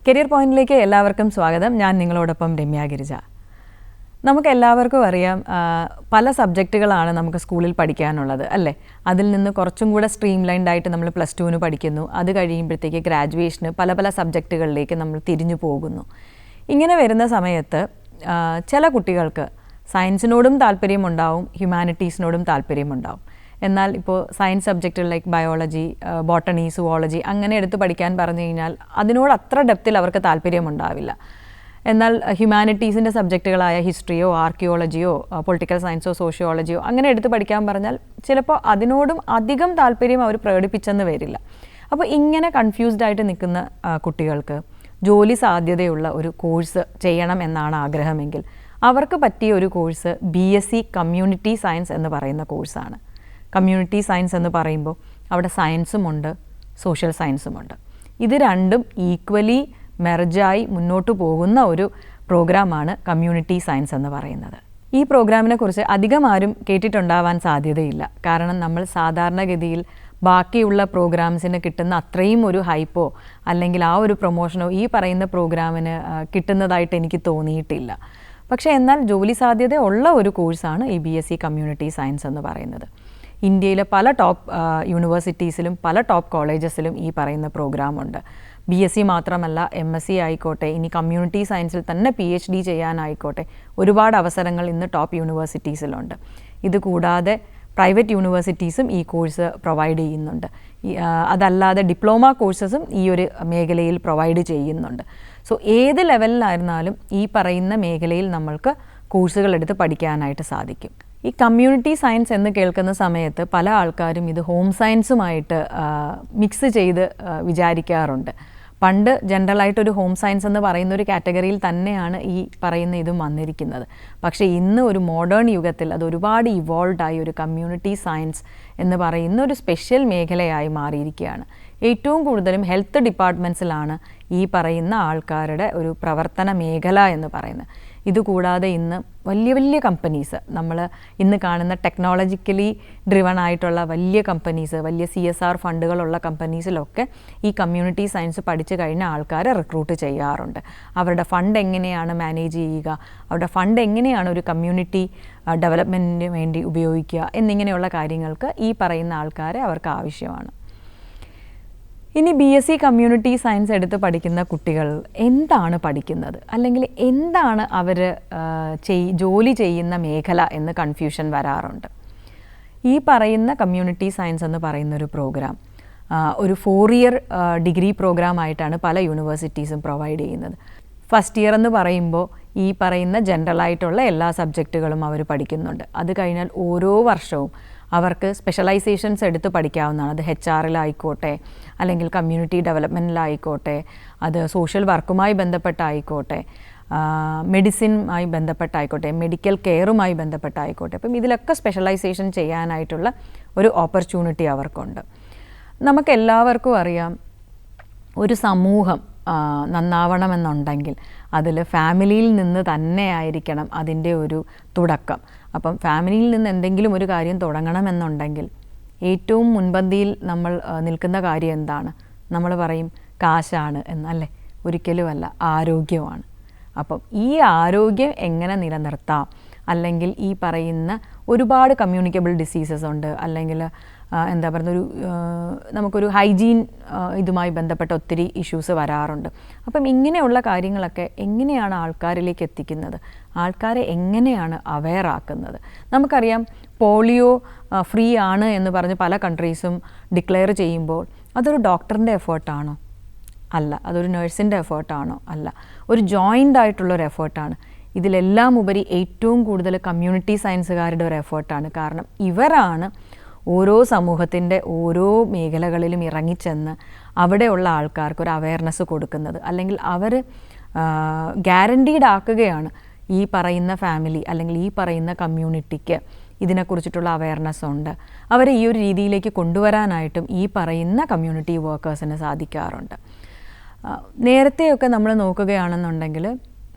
Career പോയിന്റിലേക്ക് എല്ലാവർക്കും സ്വാഗതം. ഞാൻ നിങ്ങളോടൊപ്പം രമ്യ ഗിരിജ. നമുക്ക് എല്ലാവർക്കും അറിയാം, പല സബ്ജക്റ്റുകളാണ് നമുക്ക് സ്കൂളിൽ പഠിക്കാനുള്ളത് അല്ലേ. അതിൽ നിന്ന് കുറച്ചും കൂടെ സ്ട്രീം ലൈൻഡ് ആയിട്ട് നമ്മൾ +2 പഠിക്കുന്നു. അത് കഴിയുമ്പോഴത്തേക്ക് ഗ്രാജുവേഷന് പല പല സബ്ജക്റ്റുകളിലേക്ക് നമ്മൾ തിരിഞ്ഞു പോകുന്നു. ഇങ്ങനെ വരുന്ന സമയത്ത് ചില കുട്ടികൾക്ക് സയൻസിനോടും താല്പര്യമുണ്ടാവും, ഹ്യൂമാനിറ്റീസിനോടും താല്പര്യമുണ്ടാവും. എന്നാൽ ഇപ്പോൾ സയൻസ് സബ്ജക്റ്റുകൾ ലൈക്ക് ബയോളജി, ബോട്ടണി, സുവോളജി അങ്ങനെ എടുത്ത് പഠിക്കാൻ പറഞ്ഞു കഴിഞ്ഞാൽ അതിനോട് അത്ര ഡെപ്തിൽ അവർക്ക് താല്പര്യമുണ്ടാവില്ല. എന്നാൽ ഹ്യൂമാനിറ്റീസിൻ്റെ സബ്ജക്റ്റുകളായ ഹിസ്റ്ററിയോ ആർക്കിയോളജിയോ പൊളിറ്റിക്കൽ സയൻസോ സോഷ്യോളജിയോ അങ്ങനെ എടുത്ത് പഠിക്കാൻ പറഞ്ഞാൽ ചിലപ്പോൾ അതിനോടും അധികം താല്പര്യം അവർ പ്രകടിപ്പിച്ചെന്ന് വരില്ല. അപ്പോൾ ഇങ്ങനെ കൺഫ്യൂസ്ഡ് ആയിട്ട് നിൽക്കുന്ന കുട്ടികൾക്ക് ജോലി സാധ്യതയുള്ള ഒരു കോഴ്സ് ചെയ്യണം എന്നാണ് ആഗ്രഹമെങ്കിൽ അവർക്ക് പറ്റിയ ഒരു കോഴ്സ് BSc കമ്മ്യൂണിറ്റി സയൻസ് എന്ന് പറയുന്ന കോഴ്സാണ്. കമ്മ്യൂണിറ്റി സയൻസ് എന്ന് പറയുമ്പോൾ അവിടെ സയൻസുമുണ്ട്, സോഷ്യൽ സയൻസുമുണ്ട്. ഇത് രണ്ടും ഈക്വലി മെർജായി മുന്നോട്ട് പോകുന്ന ഒരു പ്രോഗ്രാമാണ് കമ്മ്യൂണിറ്റി സയൻസ് എന്ന് പറയുന്നത്. ഈ പ്രോഗ്രാമിനെ കുറിച്ച് അധികം ആരും കേട്ടിട്ടുണ്ടാവാൻ സാധ്യതയില്ല. കാരണം നമ്മൾ സാധാരണഗതിയിൽ ബാക്കിയുള്ള പ്രോഗ്രാംസിന് കിട്ടുന്ന അത്രയും ഒരു ഹൈപ്പോ അല്ലെങ്കിൽ ആ ഒരു പ്രൊമോഷനോ ഈ പറയുന്ന പ്രോഗ്രാമിന് കിട്ടുന്നതായിട്ട് എനിക്ക് തോന്നിയിട്ടില്ല. പക്ഷേ എന്നാൽ ജോലി സാധ്യത ഉള്ള ഒരു കോഴ്സാണ് ഈ BSc കമ്മ്യൂണിറ്റി സയൻസ് എന്ന് പറയുന്നത്. ഇന്ത്യയിലെ പല ടോപ്പ് യൂണിവേഴ്സിറ്റീസിലും പല ടോപ്പ് കോളേജസിലും ഈ പറയുന്ന പ്രോഗ്രാമുണ്ട്. BSc മാത്രമല്ല, MSc ആയിക്കോട്ടെ, ഇനി കമ്മ്യൂണിറ്റി സയൻസിൽ തന്നെ PhD ചെയ്യാനായിക്കോട്ടെ ഒരുപാട് അവസരങ്ങൾ ഇന്ന് ടോപ്പ് യൂണിവേഴ്സിറ്റീസിലുണ്ട്. ഇതുകൂടാതെ പ്രൈവറ്റ് യൂണിവേഴ്സിറ്റീസും ഈ കോഴ്സ് പ്രൊവൈഡ് ചെയ്യുന്നുണ്ട്. അതല്ലാതെ ഡിപ്ലോമ കോഴ്സസും ഈ ഒരു മേഖലയിൽ പ്രൊവൈഡ് ചെയ്യുന്നുണ്ട്. സോ ഏത് ലെവലിലായിരുന്നാലും ഈ പറയുന്ന മേഖലയിൽ നമ്മൾക്ക് കോഴ്സുകൾ എടുത്ത് പഠിക്കാനായിട്ട് സാധിക്കും. ഈ കമ്മ്യൂണിറ്റി സയൻസ് എന്ന് കേൾക്കുന്ന സമയത്ത് പല ആൾക്കാരും ഇത് ഹോം സയൻസുമായിട്ട് മിക്സ് ചെയ്ത് വിചാരിക്കാറുണ്ട്. പണ്ട് ജനറലായിട്ടൊരു ഹോം സയൻസ് എന്ന് പറയുന്ന ഒരു കാറ്റഗറിയിൽ തന്നെയാണ് ഈ പറയുന്ന ഇതും വന്നിരിക്കുന്നത്. പക്ഷേ ഇന്ന് ഒരു മോഡേൺ യുഗത്തിൽ അത് ഒരുപാട് ഇവോൾവ് ഒരു കമ്മ്യൂണിറ്റി സയൻസ് എന്ന് പറയുന്ന ഒരു സ്പെഷ്യൽ മേഖലയായി മാറിയിരിക്കുകയാണ്. ഏറ്റവും കൂടുതലും ഹെൽത്ത് ഡിപ്പാർട്ട്മെൻറ്റ്സിലാണ് ഈ പറയുന്ന ആൾക്കാരുടെ ഒരു പ്രവർത്തന മേഖല എന്ന് പറയുന്നത്. ഇതുകൂടാതെ ഇന്ന് വലിയ വലിയ കമ്പനീസ്, നമ്മൾ ഇന്ന് കാണുന്ന ടെക്നോളജിക്കലി ഡ്രിവൺ ആയിട്ടുള്ള വലിയ കമ്പനീസ്, വലിയ CSR ഫണ്ടുകളുള്ള കമ്പനീസിലൊക്കെ ഈ കമ്മ്യൂണിറ്റി സയൻസ് പഠിച്ചു കഴിഞ്ഞ ആൾക്കാരെ റിക്രൂട്ട് ചെയ്യാറുണ്ട്. അവരുടെ ഫണ്ട് എങ്ങനെയാണ് മാനേജ് ചെയ്യുക, അവരുടെ ഫണ്ട് എങ്ങനെയാണ് ഒരു കമ്മ്യൂണിറ്റി ഡെവലപ്മെൻറ്റിന് വേണ്ടി ഉപയോഗിക്കുക എന്നിങ്ങനെയുള്ള കാര്യങ്ങൾക്ക് ഈ പറയുന്ന ആൾക്കാരെ അവർക്ക് ആവശ്യമാണ്. ഇനി BSc കമ്മ്യൂണിറ്റി സയൻസ് എടുത്ത് പഠിക്കുന്ന കുട്ടികൾ എന്താണ് പഠിക്കുന്നത്, അല്ലെങ്കിൽ എന്താണ് അവർ ജോലി ചെയ്യുന്ന മേഖല എന്ന് കൺഫ്യൂഷൻ വരാറുണ്ട്. ഈ പറയുന്ന കമ്മ്യൂണിറ്റി സയൻസ് എന്ന് പറയുന്ന ഒരു പ്രോഗ്രാം ഒരു 4 ഇയർ ഡിഗ്രി പ്രോഗ്രാമായിട്ടാണ് പല യൂണിവേഴ്സിറ്റീസും പ്രൊവൈഡ് ചെയ്യുന്നത്. ഫസ്റ്റ് ഇയർ എന്ന് പറയുമ്പോൾ ഈ പറയുന്ന ജനറലായിട്ടുള്ള എല്ലാ സബ്ജക്റ്റുകളും അവർ പഠിക്കുന്നുണ്ട്. അത് കഴിഞ്ഞാൽ ഓരോ വർഷവും അവർക്ക് സ്പെഷ്യലൈസേഷൻസ് എടുത്ത് പഠിക്കാവുന്നതാണ്. അത് HR-ലായിക്കോട്ടെ, അല്ലെങ്കിൽ കമ്മ്യൂണിറ്റി ഡെവലപ്മെൻറ്റിലായിക്കോട്ടെ, അത് സോഷ്യൽ വർക്കുമായി ബന്ധപ്പെട്ടായിക്കോട്ടെ, മെഡിസിനുമായി ബന്ധപ്പെട്ടായിക്കോട്ടെ, മെഡിക്കൽ കെയറുമായി ബന്ധപ്പെട്ടായിക്കോട്ടെ. അപ്പം ഇതിലൊക്കെ സ്പെഷ്യലൈസേഷൻ ചെയ്യാനായിട്ടുള്ള ഒരു ഓപ്പർച്യൂണിറ്റി അവർക്കുണ്ട്. നമുക്കെല്ലാവർക്കും അറിയാം, ഒരു സമൂഹം നന്നാവണമെന്നുണ്ടെങ്കിൽ അതിൽ ഫാമിലിയിൽ നിന്ന് തന്നെ ആയിരിക്കണം അതിൻ്റെ ഒരു തുടക്കം. അപ്പം ഫാമിലിയിൽ നിന്ന് എന്തെങ്കിലും ഒരു കാര്യം തുടങ്ങണമെന്നുണ്ടെങ്കിൽ ഏറ്റവും മുൻപന്തിയിൽ നമ്മൾ നിൽക്കുന്ന കാര്യം എന്താണ്? നമ്മൾ പറയും കാശാണ് എന്നല്ലേ? ഒരിക്കലുമല്ല, ആരോഗ്യമാണ്. അപ്പം ഈ ആരോഗ്യം എങ്ങനെ നിലനിർത്താം, അല്ലെങ്കിൽ ഈ പറയുന്ന ഒരുപാട് കമ്മ്യൂണിക്കബിൾ ഡിസീസസ് ഉണ്ട്, അല്ലെങ്കിൽ എന്താ പറയുന്ന നമുക്കൊരു ഹൈജീൻ ഇതുമായി ബന്ധപ്പെട്ട ഒത്തിരി ഇഷ്യൂസ് വരാറുണ്ട്. അപ്പം ഇങ്ങനെയുള്ള കാര്യങ്ങളൊക്കെ എങ്ങനെയാണ് ആൾക്കാരിലേക്ക് എത്തിക്കുന്നത്, ആൾക്കാരെ എങ്ങനെയാണ് അവെയർ ആക്കുന്നത്? നമുക്കറിയാം, പോളിയോ ഫ്രീ ആണ് എന്ന് പറഞ്ഞ് പല കൺട്രീസും ഡിക്ലെയർ ചെയ്യുമ്പോൾ അതൊരു ഡോക്ടറിൻ്റെ എഫേർട്ടാണോ? അല്ല. അതൊരു നഴ്സിൻ്റെ എഫേർട്ടാണോ? അല്ല. ഒരു ജോയിൻ്റ് ആയിട്ടുള്ളൊരു എഫേർട്ടാണ്. ഇതിലെല്ലാം ഉപരി ഏറ്റവും കൂടുതൽ കമ്മ്യൂണിറ്റി സയൻസുകാരുടെ ഒരു എഫേർട്ടാണ്. കാരണം ഇവരാണ് ഓരോ സമൂഹത്തിൻ്റെ ഓരോ മേഖലകളിലും ഇറങ്ങിച്ചെന്ന് അവിടെയുള്ള ആൾക്കാർക്ക് ഒരു അവയർനെസ് കൊടുക്കുന്നത്, അല്ലെങ്കിൽ അവർ ഗ്യാരണ്ടീഡ് ആക്കുകയാണ് ഈ പറയുന്ന ഫാമിലി അല്ലെങ്കിൽ ഈ പറയുന്ന കമ്മ്യൂണിറ്റിക്ക് ഇതിനെക്കുറിച്ചിട്ടുള്ള അവയർനെസ് ഉണ്ട്. അവരെ ഈ ഒരു രീതിയിലേക്ക് കൊണ്ടുവരാനായിട്ടും ഈ പറയുന്ന കമ്മ്യൂണിറ്റി വർക്കേഴ്സിന് സാധിക്കാറുണ്ട്. നേരത്തെയൊക്കെ നമ്മൾ നോക്കുകയാണെന്നുണ്ടെങ്കിൽ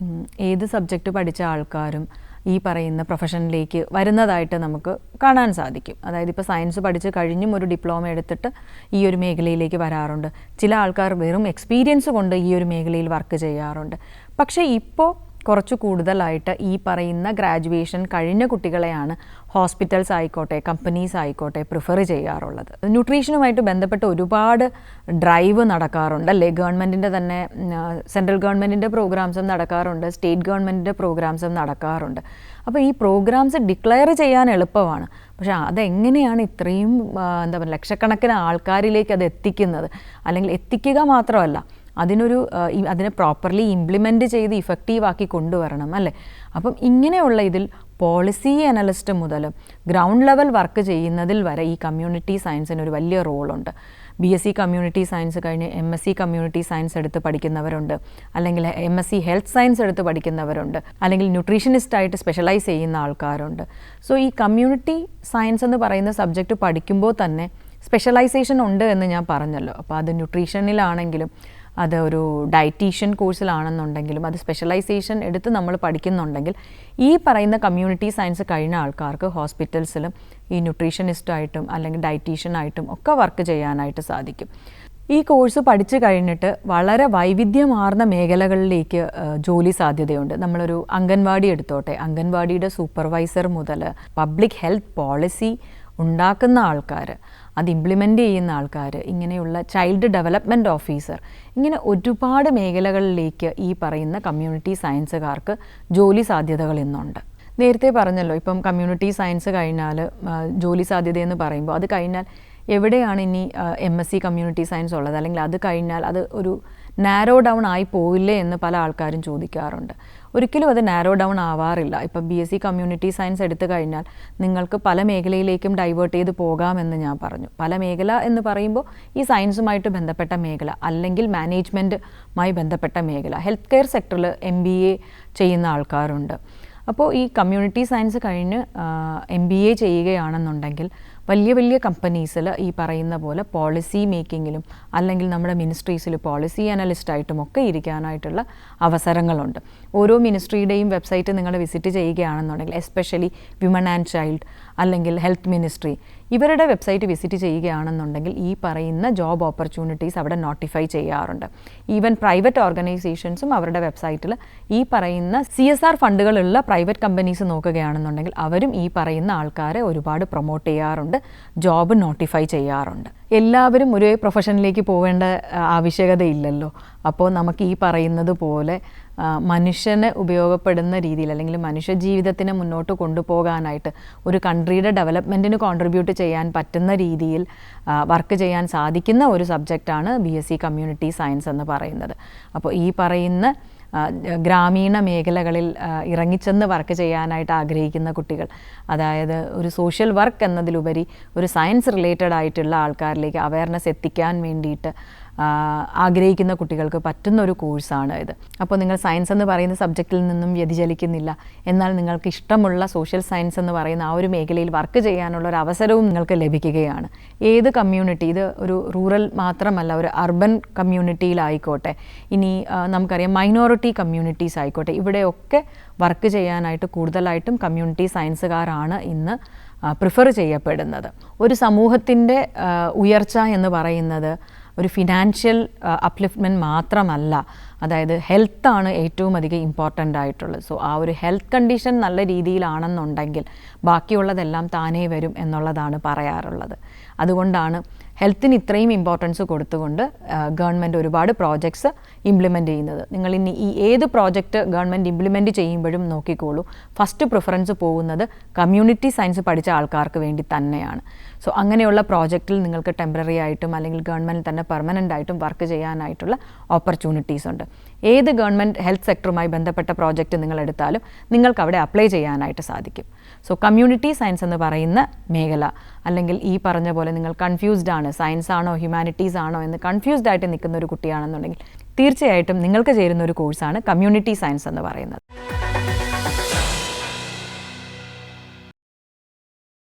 ഏത് സബ്ജക്റ്റ് പഠിച്ച ആൾക്കാരും ഈ പറയുന്ന പ്രൊഫഷനിലേക്ക് വരുന്നതായിട്ട് നമുക്ക് കാണാൻ സാധിക്കും. അതായത് ഇപ്പോൾ സയൻസ് പഠിച്ച് കഴിഞ്ഞും ഒരു ഡിപ്ലോമ എടുത്തിട്ട് ഈ ഒരു മേഖലയിലേക്ക് വരാറുണ്ട്. ചില ആൾക്കാർ വെറും എക്സ്പീരിയൻസ് കൊണ്ട് ഈ ഒരു മേഖലയിൽ വർക്ക് ചെയ്യാറുണ്ട്. പക്ഷേ ഇപ്പോൾ കുറച്ച് കൂടുതലായിട്ട് ഈ പറയുന്ന ഗ്രാജുവേഷൻ കഴിഞ്ഞ കുട്ടികളെയാണ് ഹോസ്പിറ്റൽസ് ആയിക്കോട്ടെ, കമ്പനീസ് ആയിക്കോട്ടെ പ്രിഫർ ചെയ്യാറുള്ളത്. ന്യൂട്രീഷനുമായിട്ട് ബന്ധപ്പെട്ട് ഒരുപാട് ഡ്രൈവ് നടക്കാറുണ്ട് അല്ലേ? ഗവൺമെൻറ്റിൻ്റെ തന്നെ സെൻട്രൽ ഗവൺമെൻറ്റിൻ്റെ പ്രോഗ്രാംസും നടക്കാറുണ്ട്, സ്റ്റേറ്റ് ഗവൺമെൻറ്റിൻ്റെ പ്രോഗ്രാംസും നടക്കാറുണ്ട്. അപ്പോൾ ഈ പ്രോഗ്രാംസ് ഡിക്ലെയർ ചെയ്യാൻ എളുപ്പമാണ്. പക്ഷേ അതെങ്ങനെയാണ് ഇത്രയും എന്താ പറയുക ലക്ഷക്കണക്കിന് ആൾക്കാരിലേക്ക് അത് എത്തിക്കുന്നത്? അല്ലെങ്കിൽ എത്തിക്കുക മാത്രമല്ല, അതിനെ പ്രോപ്പർലി ഇംപ്ലിമെൻറ്റ് ചെയ്ത് ഇഫക്റ്റീവാക്കി കൊണ്ടുവരണം അല്ലേ? അപ്പം ഇങ്ങനെയുള്ള ഇതിൽ പോളിസി അനലിസ്റ്റ് മുതൽ ഗ്രൗണ്ട് ലെവൽ വർക്ക് ചെയ്യുന്നതിൽ വരെ ഈ കമ്മ്യൂണിറ്റി സയൻസിന് ഒരു വലിയ റോളുണ്ട്. BSc കമ്മ്യൂണിറ്റി സയൻസ് കഴിഞ്ഞ് MSc കമ്മ്യൂണിറ്റി സയൻസ് എടുത്ത് പഠിക്കുന്നവരുണ്ട്, അല്ലെങ്കിൽ MSc ഹെൽത്ത് സയൻസ് എടുത്ത് പഠിക്കുന്നവരുണ്ട്, അല്ലെങ്കിൽ ന്യൂട്രീഷനിസ്റ്റായിട്ട് സ്പെഷ്യലൈസ് ചെയ്യുന്ന ആൾക്കാരുണ്ട്. സോ ഈ കമ്മ്യൂണിറ്റി സയൻസ് എന്ന് പറയുന്ന സബ്ജക്റ്റ് പഠിക്കുമ്പോൾ തന്നെ സ്പെഷ്യലൈസേഷൻ ഉണ്ട് എന്ന് ഞാൻ പറഞ്ഞല്ലോ. അപ്പോൾ അത് ന്യൂട്രീഷനിലാണെങ്കിലും അത് ഒരു ഡയറ്റീഷ്യൻ കോഴ്സിലാണെന്നുണ്ടെങ്കിലും അത് സ്പെഷ്യലൈസേഷൻ എടുത്ത് നമ്മൾ പഠിക്കുന്നുണ്ടെങ്കിൽ ഈ പറയുന്ന കമ്മ്യൂണിറ്റി സയൻസ് കഴിഞ്ഞ ആൾക്കാർക്ക് ഹോസ്പിറ്റൽസിലും ഈ ന്യൂട്രീഷനിസ്റ്റായിട്ടും അല്ലെങ്കിൽ ഡയറ്റീഷ്യനായിട്ടും ഒക്കെ വർക്ക് ചെയ്യാനായിട്ട് സാധിക്കും. ഈ കോഴ്സ് പഠിച്ചു കഴിഞ്ഞിട്ട് വളരെ വൈവിധ്യമാർന്ന മേഖലകളിലേക്ക് ജോലി സാധ്യതയുണ്ട്. നമ്മളൊരു അംഗൻവാടി എടുത്തോട്ടെ, അംഗൻവാടിയുടെ സൂപ്പർവൈസർ മുതൽ പബ്ലിക് ഹെൽത്ത് പോളിസി ഉണ്ടാക്കുന്ന ആൾക്കാർ, അത് ഇംപ്ലിമെൻ്റ് ചെയ്യുന്ന ആൾക്കാർ, ഇങ്ങനെയുള്ള ചൈൽഡ് ഡെവലപ്മെൻറ്റ് ഓഫീസർ, ഇങ്ങനെ ഒരുപാട് മേഖലകളിലേക്ക് ഈ പറയുന്ന കമ്മ്യൂണിറ്റി സയൻസുകാർക്ക് ജോലി സാധ്യതകൾ ഇന്നുണ്ട്. നേരത്തെ പറഞ്ഞല്ലോ, ഇപ്പം കമ്മ്യൂണിറ്റി സയൻസ് കഴിഞ്ഞാൽ ജോലി സാധ്യതയെന്ന് പറയുമ്പോൾ അത് കഴിഞ്ഞാൽ എവിടെയാണ് ഇനി MSc കമ്മ്യൂണിറ്റി സയൻസ് ഉള്ളത്, അല്ലെങ്കിൽ അത് കഴിഞ്ഞാൽ അത് ഒരു നാരോ ഡൗൺ ആയി പോയില്ലേ എന്ന് പല ആൾക്കാരും ചോദിക്കാറുണ്ട്. ഒരിക്കലും അത് നാരോ ഡൗൺ ആവാറില്ല. ഇപ്പം BSc കമ്മ്യൂണിറ്റി സയൻസ് എടുത്തു കഴിഞ്ഞാൽ നിങ്ങൾക്ക് പല മേഖലയിലേക്കും ഡൈവേർട്ട് ചെയ്ത് പോകാമെന്ന് ഞാൻ പറഞ്ഞു. പല മേഖല എന്ന് പറയുമ്പോൾ ഈ സയൻസുമായിട്ട് ബന്ധപ്പെട്ട മേഖല, അല്ലെങ്കിൽ മാനേജ്മെൻറ്റുമായി ബന്ധപ്പെട്ട മേഖല, ഹെൽത്ത് കെയർ സെക്ടറിൽ MBA ചെയ്യുന്ന ആൾക്കാരുണ്ട്. അപ്പോൾ ഈ കമ്മ്യൂണിറ്റി സയൻസ് കഴിഞ്ഞ് MBA ചെയ്യുകയാണെന്നുണ്ടെങ്കിൽ വലിയ വലിയ കമ്പനീസിൽ ഈ പറയുന്ന പോലെ പോളിസി മേക്കിങ്ങിലും അല്ലെങ്കിൽ നമ്മുടെ മിനിസ്ട്രീസിൽ പോളിസി അനലിസ്റ്റായിട്ടും ഒക്കെ ഇരിക്കാനായിട്ടുള്ള അവസരങ്ങളുണ്ട്. ഓരോ മിനിസ്ട്രിയുടെയും വെബ്സൈറ്റ് നിങ്ങൾ വിസിറ്റ് ചെയ്യുകയാണെന്നുണ്ടെങ്കിൽ, എസ്പെഷ്യലി വിമൺ ആൻഡ് ചൈൽഡ് അല്ലെങ്കിൽ ഹെൽത്ത് മിനിസ്ട്രി, ഇവരുടെ വെബ്സൈറ്റ് വിസിറ്റ് ചെയ്യുകയാണെന്നുണ്ടെങ്കിൽ ഈ പറയുന്ന ജോബ് ഓപ്പർച്യൂണിറ്റീസ് അവിടെ നോട്ടിഫൈ ചെയ്യാറുണ്ട്. ഈവൻ പ്രൈവറ്റ് ഓർഗനൈസേഷൻസും അവരുടെ വെബ്സൈറ്റിൽ ഈ പറയുന്ന CSR ഫണ്ടുകളുള്ള പ്രൈവറ്റ് കമ്പനീസ് നോക്കുകയാണെന്നുണ്ടെങ്കിൽ അവരും ഈ പറയുന്ന ആൾക്കാരെ ഒരുപാട് പ്രൊമോട്ട് ചെയ്യാറുണ്ട്, ജോബ് നോട്ടിഫൈ ചെയ്യാറുണ്ട്. എല്ലാവരും ഒരേ പ്രൊഫഷനിലേക്ക് പോവേണ്ട ആവശ്യകതയില്ലല്ലോ. അപ്പോൾ നമുക്ക് ഈ പറയുന്നത് പോലെ മനുഷ്യന് ഉപയോഗപ്പെടുന്ന രീതിയിൽ, അല്ലെങ്കിൽ മനുഷ്യ ജീവിതത്തിനെ മുന്നോട്ട് കൊണ്ടുപോകാനായിട്ട് ഒരു കൺട്രിയുടെ ഡെവലപ്മെൻറ്റിന് കോൺട്രിബ്യൂട്ട് ചെയ്യാൻ പറ്റുന്ന രീതിയിൽ വർക്ക് ചെയ്യാൻ സാധിക്കുന്ന ഒരു സബ്ജക്റ്റാണ് BSc കമ്മ്യൂണിറ്റി സയൻസ് എന്ന് പറയുന്നത്. അപ്പോൾ ഈ പറയുന്ന ഗ്രാമീണ മേഖലകളിൽ ഇറങ്ങിച്ചെന്ന് വർക്ക് ചെയ്യാനായിട്ട് ആഗ്രഹിക്കുന്ന കുട്ടികൾ, അതായത് ഒരു സോഷ്യൽ വർക്ക് എന്നതിലുപരി ഒരു സയൻസ് റിലേറ്റഡ് ആയിട്ടുള്ള ആൾക്കാരിലേക്ക് അവയർനെസ് എത്തിക്കാൻ വേണ്ടിയിട്ട് ആഗ്രഹിക്കുന്ന കുട്ടികൾക്ക് പറ്റുന്ന ഒരു കോഴ്സാണ് ഇത്. അപ്പോൾ നിങ്ങൾ സയൻസ് എന്ന് പറയുന്ന സബ്ജക്റ്റിൽ നിന്നും വ്യതിചലിക്കുന്നില്ല, എന്നാൽ നിങ്ങൾക്ക് ഇഷ്ടമുള്ള സോഷ്യൽ സയൻസ് എന്ന് പറയുന്ന ആ ഒരു മേഖലയിൽ വർക്ക് ചെയ്യാനുള്ള ഒരു അവസരവും നിങ്ങൾക്ക് ലഭിക്കുകയാണ്. ഏത് കമ്മ്യൂണിറ്റി, ഇത് ഒരു റൂറൽ മാത്രമല്ല, ഒരു അർബൻ കമ്മ്യൂണിറ്റിയിലായിക്കോട്ടെ, ഇനി നമുക്കറിയാം മൈനോറിറ്റി കമ്മ്യൂണിറ്റീസ് ആയിക്കോട്ടെ, ഇവിടെയൊക്കെ വർക്ക് ചെയ്യാനായിട്ട് കൂടുതലായിട്ടും കമ്മ്യൂണിറ്റി സയൻസുകാരാണ് ഇന്ന് പ്രിഫർ ചെയ്യപ്പെടുന്നത്. ഒരു സമൂഹത്തിൻ്റെ ഉയർച്ച എന്ന് പറയുന്നത് ഒരു ഫിനാൻഷ്യൽ അപ്ലിഫ്റ്റ്മെൻറ്റ് മാത്രമല്ല, അതായത് ഹെൽത്താണ് ഏറ്റവും അധികം ഇമ്പോർട്ടൻ്റ് ആയിട്ടുള്ളത്. സോ ആ ഒരു ഹെൽത്ത് കണ്ടീഷൻ നല്ല രീതിയിലാണെന്നുണ്ടെങ്കിൽ ബാക്കിയുള്ളതെല്ലാം താനേ വരും എന്നുള്ളതാണ് പറയാറുള്ളത്. അതുകൊണ്ടാണ് ഹെൽത്തിന് ഇത്രയും ഇമ്പോർട്ടൻസ് കൊടുത്തുകൊണ്ട് ഗവൺമെൻറ് ഒരുപാട് പ്രോജക്ട്സ് ഇംപ്ലിമെൻ്റ് ചെയ്യുന്നത്. നിങ്ങൾ ഇനി ഈ ഏത് പ്രോജക്റ്റ് ഗവൺമെൻറ് ഇംപ്ലിമെൻ്റ് ചെയ്യുമ്പോഴും നോക്കിക്കോളൂ, ഫസ്റ്റ് പ്രിഫറൻസ് പോകുന്നത് കമ്മ്യൂണിറ്റി സയൻസ് പഠിച്ച ആൾക്കാർക്ക് വേണ്ടി തന്നെയാണ്. സോ അങ്ങനെയുള്ള പ്രോജക്റ്റിൽ നിങ്ങൾക്ക് ടെമ്പററി ആയിട്ടും അല്ലെങ്കിൽ ഗവൺമെൻറ് തന്നെ പെർമനൻ്റ് ആയിട്ടും വർക്ക് ചെയ്യാനായിട്ടുള്ള ഓപ്പർച്യൂണിറ്റീസ് ഉണ്ട്. ഏത് ഗവൺമെൻറ് ഹെൽത്ത് സെക്ടറുമായി ബന്ധപ്പെട്ട പ്രോജക്റ്റ് നിങ്ങൾ എടുത്താലും നിങ്ങൾക്ക് അവിടെ അപ്ലൈ ചെയ്യാനായിട്ട് സാധിക്കും. സോ കമ്മ്യൂണിറ്റി സയൻസ് എന്ന് പറയുന്ന മേഖല, അല്ലെങ്കിൽ ഈ പറഞ്ഞ പോലെ നിങ്ങൾ കൺഫ്യൂസ്ഡ് ആണ്, സയൻസ് ആണോ ഹ്യൂമാനിറ്റീസ് ആണോ എന്ന് കൺഫ്യൂസ്ഡ് ആയിട്ട് നിൽക്കുന്ന ഒരു കുട്ടിയാണെന്നുണ്ടെങ്കിൽ തീർച്ചയായിട്ടും നിങ്ങൾക്ക് ചേരുന്ന ഒരു കോഴ്സാണ് കമ്മ്യൂണിറ്റി സയൻസ് എന്ന് പറയുന്നത്.